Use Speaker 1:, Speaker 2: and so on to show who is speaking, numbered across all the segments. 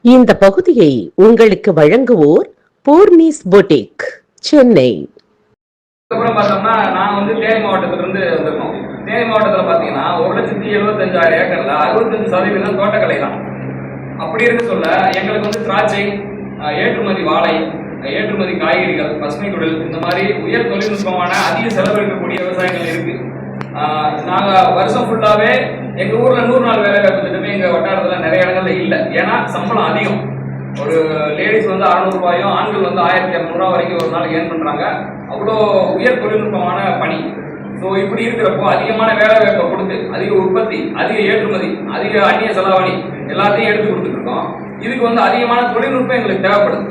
Speaker 1: இந்த பகுதியை உங்களுக்கு வழங்குவோர் பூர்ணிஸ் பொட்டிக், சென்னை.
Speaker 2: அப்புறம் பார்த்தோம்னா நாங்கள் வந்து தேனி மாவட்டத்திலிருந்து வந்திருக்கோம். தேனி மாவட்டத்தில் பார்த்தீங்கன்னா 1,75,000 ஏக்கரில் 65% தோட்டக்கலை தான். அப்படி இருக்க சொல்ல எங்களுக்கு வந்து திராட்சை, ஏற்றுமதி வாழை, ஏற்றுமதி காய்கறிகள், பசுமை குடில், இந்த மாதிரி உயர் தொழில்நுட்பமான அதிக செலவு இருக்கக்கூடிய விவசாயங்கள் இருக்கு. நாங்கள் வருஷம் ஃபுல்லாகவே எங்கள் ஊரில் 100 நாள் வேலை வாய்ப்பு திட்டமே எங்கள் வட்டாரத்தில் நிறைய இடங்கள்ல இல்லை. ஏன்னா சம்பளம் அதிகம். ஒரு லேடிஸ் வந்து 600 ரூபாயும், ஆண்கள் வந்து 1200 ரூபா வரைக்கும் ஒரு நாள் ஏர்ன் பண்ணுறாங்க. அவ்வளோ உயர் தொழில்நுட்பமான பணி. ஸோ இப்படி இருக்கிறப்போ அதிகமான வேலை வாய்ப்பை கொடுத்து அதிக உற்பத்தி, அதிக ஏற்றுமதி, அதிக அந்நிய செலாவணி எல்லாத்தையும் எடுத்து கொடுத்துட்டு இருக்கோம். இதுக்கு வந்து அதிகமான தொழில்நுட்பம் எங்களுக்கு தேவைப்படுது.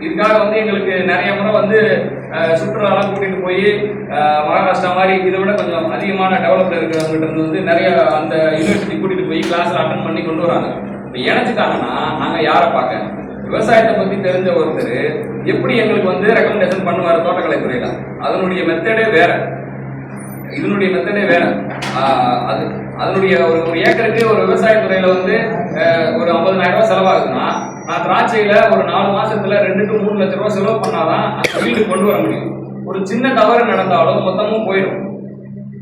Speaker 2: இதுக்காக வந்து எங்களுக்கு நிறைய முறை வந்து சுற்றுலாலாம் கூட்டிகிட்டு போய் மகாராஷ்டிரா மாதிரி இதை விட கொஞ்சம் அதிகமான டெவலப்ல இருக்கிறவங்ககிட்ட வந்து நிறைய அந்த யூனிவர்சிட்டி கூட்டிகிட்டு போய் கிளாஸில் அட்டன் பண்ணி கொண்டு வராங்க. இப்போ இணைச்சிட்டாங்கன்னா நாங்கள் யாரை பார்க்க? விவசாயத்தை பற்றி தெரிஞ்ச ஒருத்தர் எப்படி எங்களுக்கு வந்து ரெக்கமெண்டேஷன் பண்ணுவார் தோட்டக்கலை துறையில்? அதனுடைய மெத்தடே வேற, இதனுடைய மெத்தடே வேற. அதனுடைய ஒரு ஏக்கருக்கு ஒரு விவசாயத்துறையில் வந்து ஒரு 50,000 ரூபாய் செலவாகுதுன்னா, நான் திராட்சையில் ஒரு 4 மாசத்துல 2 to 3 லட்சம் ரூபாய் செலவு பண்ணாதான் அந்த ஃபீல்டு கொண்டு வர முடியும். ஒரு சின்ன தவறு நடந்தாலும் மொத்தமும் போயிடும்.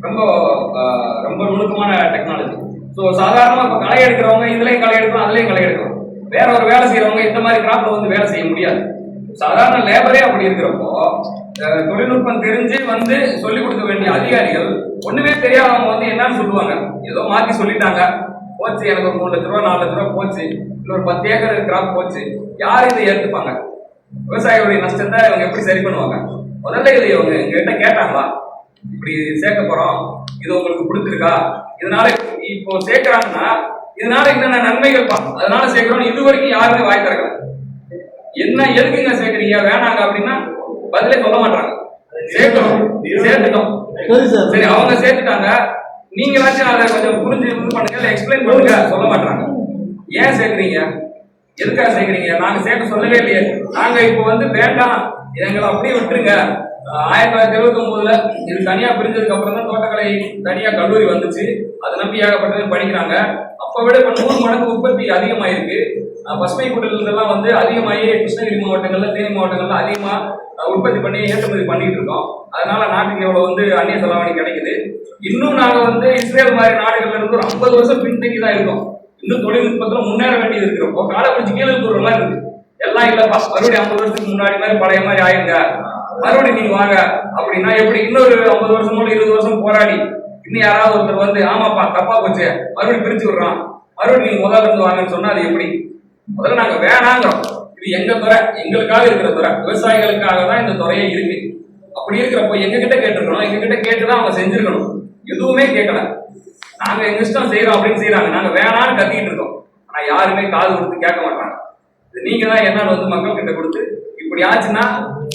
Speaker 2: ரொம்ப ரொம்ப நுணுக்கமான டெக்னாலஜி. ஸோ சாதாரணமாக இப்போ களை எடுக்கிறவங்க இதுலேயும் களை எடுக்கிறோம், அதுலேயும் களை எடுக்கிறோம். வேற ஒரு வேலை செய்யறவங்க இந்த மாதிரி கிராப்ல வந்து வேலை செய்ய முடியாது. சாதாரண லேபரே அப்படி இருக்கிறப்போ தொழில்நுட்பம் தெரிஞ்சு வந்து சொல்லிக் கொடுக்க வேண்டிய அதிகாரிகள் ஒண்ணுமே தெரியாதவங்க வந்து என்னன்னு சொல்லுவாங்க, ஏதோ மாத்தி சொல்லிட்டாங்க, போச்சு, எனக்கு ஒரு 3 லட்ச ரூபா 4 லட்ச ரூபா போச்சு, இல்லை ஒரு 10 ஏக்கர் கிராப் போச்சு. யார் இதை ஏற்றுப்பாங்க? விவசாயிகளுடைய நஷ்டத்தை இவங்க எப்படி சரி பண்ணுவாங்க? முதல்ல இதை இவங்க எங்ககிட்ட கேட்டாங்களா, இப்படி சேர்க்க போறோம், இது உங்களுக்கு பிடிச்சிருக்கா, இதனால இப்போ சேர்க்கிறாங்கன்னா இதனால என்னென்ன நன்மைகள் அதனால சேர்க்கிறோம், இது வரைக்கும் யாருமே வாய் திறக்கல. என்ன எதுக்குங்க சேர்க்கிறீங்க வேணாங்க அப்படின்னா பதிலே சொல்ல மாட்டாங்க. சேர்த்துட்டோம், சரி அவங்க சேர்த்துட்டாங்க, நீங்களாச்சும் அதை கொஞ்சம் புரிஞ்சு இது பண்ணுங்க, எக்ஸ்பிளைன் பண்ணுங்க, சொல்ல மாட்டாங்க. ஏன் சேர்க்கிறீங்க, எதுக்காக சேர்க்கிறீங்க? நாங்க சேர்க்க சொல்லவே இல்லையே. நாங்க இப்போ வந்து வேண்டாம், எங்களை அப்படியே விட்டுருங்க. 1979 இது தனியா பிரிஞ்சதுக்கு அப்புறம் தான் தோட்டக்கலை தனியா கல்லூரி வந்துச்சு. அதை நம்பி ஏகப்பட்டது படிக்கிறாங்க. அப்ப விட இப்ப 100 மடங்கு உற்பத்தி அதிகமாயிருக்கு. பசுமை குடிலாம் வந்து அதிகமாகி கிருஷ்ணகிரி மாவட்டங்கள்ல, தேனி மாவட்டங்கள்ல அதிகமா உற்பத்தி பண்ணி ஏற்றுமதி பண்ணிட்டு இருக்கோம். அதனால நாட்டுக்கு எவ்வளவு வந்து அந்நிய செலாவணி கிடைக்குது. இன்னும் நாங்க வந்து இஸ்ரேல் மாதிரி நாடுகள்ல இருந்து ஒரு 50 வருஷம் பின்தங்கி தான் இருக்கோம். இன்னும் தொழில்நுட்பத்துல முன்னேற வேண்டியது இருக்கிறப்போ காலை பிடிச்சி கீழே தூரம் இருக்கு. எல்லாம் இல்லப்பா, மறுபடியும் 50 வருஷத்துக்கு முன்னாடி மாதிரி பழைய மாதிரி ஆயிருங்க, மறுபடியும் நீங்க வாங்க அப்படின்னா எப்படி? இன்னொரு 50 வருஷமோ 20 வருஷம் போராடி இன்னும் யாராவது ஒருத்தர் வந்து ஆமாப்பா தப்பா போச்சு மறுபடியும் பிரிச்சு விடுறான், மறுபடியும் நீங்க முதல்ல இருந்து வாங்கன்னு சொன்னா அது எப்படி? முதல்ல நாங்க வேணாங்கிறோம். இது எங்க துறை, எங்களுக்காக இருக்கிற துறை, விவசாயிகளுக்காக தான் இந்த துறையே இருக்கு. அப்படி இருக்கிறப்போ எங்க கிட்ட கேட்டிருக்கணும், எங்க கிட்ட கேட்டுதான் அவங்க செஞ்சிருக்கணும். எதுவுமே கேட்கல, நாங்க எங்க இஷ்டம் செய்யறோம் அப்படின்னு செய்யறாங்க. நாங்க வேணான்னு கத்திக்கிட்டு இருக்கோம். ஆனா யாருமே காது கொடுத்து கேட்க மாட்டாங்க. நீங்க தான் என்னன்னு வந்து மக்கள் கிட்ட கொடுத்து இப்படி ஆச்சுன்னா,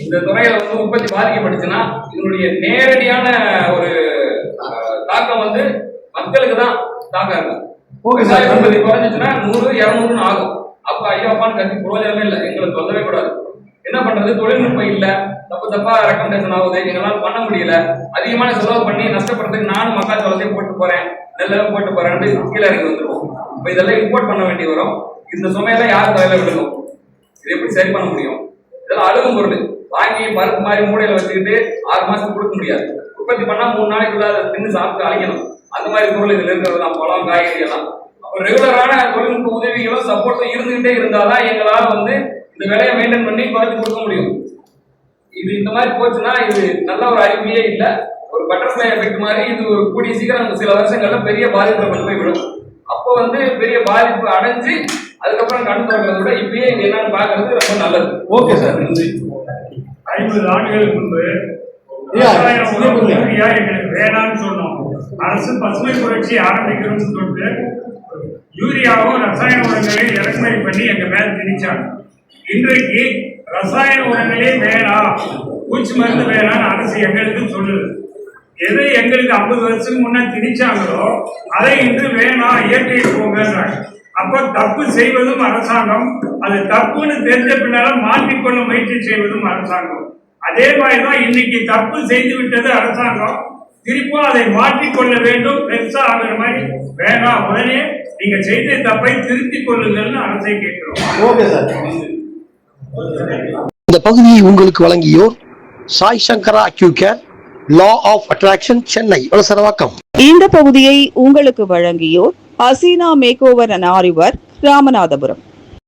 Speaker 2: இந்த துறையில வந்து உற்பத்தி பாதிக்கப்பட்டுச்சுன்னா இதனுடைய நேரடியான ஒரு தாக்கம் வந்து மக்களுக்கு தான் தாக்கம் இருக்கும். விவசாய உற்பத்தி குறைஞ்சிச்சுன்னா 100, 200 ஆகும். அப்ப ஐயோப்பான்னு கத்தி பிரயோஜனமே இல்லை. எங்களுக்கு சொல்லவே கூடாது. என்ன பண்றது? தொழில்நுட்பம் இல்ல, தப்பா ரெக்கமெண்டேஷன் ஆகுது, எங்களால் பண்ண முடியல, அதிகமான செலவு பண்ணி நஷ்டப்படுறதுக்கு நானும் மக்கள் சொல்லத்தையும் போட்டு போறேன், நெல்லும் போட்டு போறேன், கீழே இறங்கி வந்துருவோம். இப்ப இதெல்லாம் இம்போர்ட் பண்ண வேண்டி வரும். இந்த சுமையெல்லாம் யார் தலையில விடணும்? இது எப்படி சரி பண்ண முடியும்? இதெல்லாம் அழுகும் பொருள். வாங்கி பருப்பு மாதிரி மூடையில வச்சுக்கிட்டு 6 மாசத்துக்கு கொடுக்க முடியாது. உற்பத்தி பண்ணா 3 நாளைக்குள்ள அதை தின்னு சாப்பிட்டு அழிக்கணும். அந்த மாதிரி பொருள் இதுல இருக்கிறதெல்லாம், பழம், காய்கறி எல்லாம். அப்போ ரெகுலரான தொழில்நுட்ப உதவிகளும் சப்போர்ட்டும் இருந்துகிட்டே இருந்தாதான் எங்களால் வந்து இந்த விலையை மெயின்டைன் பண்ணி குறைச்சி கொடுக்க முடியும். இது இந்த மாதிரி போச்சுன்னா இது நல்ல ஒரு அறிவியே இல்லை. ஒரு பட்டர்ஃப்ளை எஃபெக்ட் மாதிரி இது ஒரு கூடிய சீக்கிரம் சில வருஷங்கள்ல பெரிய பாதிப்புல கொண்டு போய் விடும். அப்போ வந்து பெரிய பாதிப்பு அடைஞ்சு அதுக்கப்புறம் கண் திறக்கிறத விட இப்பயே இது என்னன்னு பாக்குறது ரொம்ப நல்லது. ஓகே சார், நன்றி.
Speaker 3: 50 ஆண்டுகளுக்கு முன்பு எங்களுக்கு வேணாம்னு சொன்னோம். அரசு பசுமை புரட்சி ஆரம்பிக்கணும்னு சொல்லிட்டு யூரியாவும் ரசாயன உரங்களையும் இறக்குமதி பண்ணி எங்க மேல திணிச்சாங்க. இன்றைக்கு ரசாயன உரங்களே வேணாம், பூச்சி மருந்து வேணாம்னு அரசு எங்களுக்கு சொல்லுது. எது எங்களுக்கு 50 வருஷத்துக்கு முன்ன திணிச்சாங்களோ அதை இன்று வேணாம், இயற்கையை போங்கன்றாங்க. அப்ப தப்பு செய்வதும் அரசாங்கம், அது தப்புன்னு தெரிஞ்ச பின்னால மாற்றிக்கொள்ள முயற்சி செய்வதும் அரசாங்கம். அதே மாதிரிதான் இன்னைக்கு தப்பு செய்து விட்டது அரசாங்கம், திருப்பும் அதை மாற்றிக்கொள்ள வேண்டும், பெருசா ஆகிற மாதிரி வேணாம், உடனே நீங்க செய்த தப்பை திருத்திக் கொள்ளுங்கள்னு அரசை கேட்கிறோம்.
Speaker 4: Okay sir.
Speaker 5: இந்த பகுதியை உங்களுக்கு வழங்கியோர் Sai Shankara Acucare, law of attraction, Chennai Valasaravakkam.
Speaker 6: இந்த பகுதியை உங்களுக்கு வழங்கியோர் Aseena make over and aari work, Ramanathapuram.